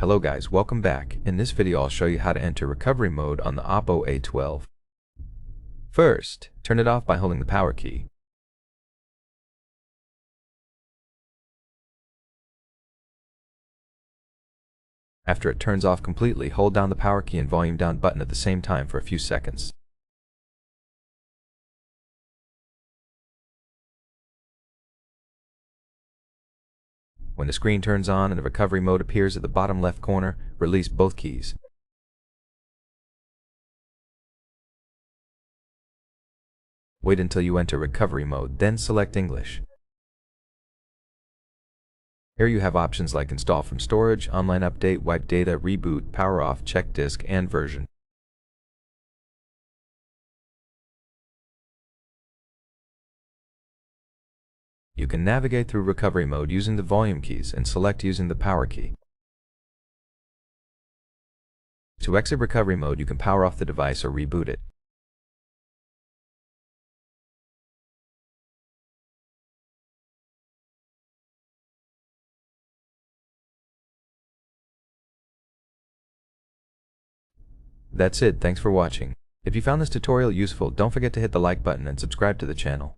Hello guys, welcome back. In this video I'll show you how to enter recovery mode on the OPPO A12. First, turn it off by holding the power key. After it turns off completely, hold down the power key and volume down button at the same time for a few seconds. When the screen turns on and the recovery mode appears at the bottom left corner, release both keys. Wait until you enter recovery mode, then select English. Here you have options like install from storage, online update, wipe data, reboot, power off, check disk, and version. You can navigate through recovery mode using the volume keys and select using the power key. To exit recovery mode, you can power off the device or reboot it. That's it, thanks for watching. If you found this tutorial useful, don't forget to hit the like button and subscribe to the channel.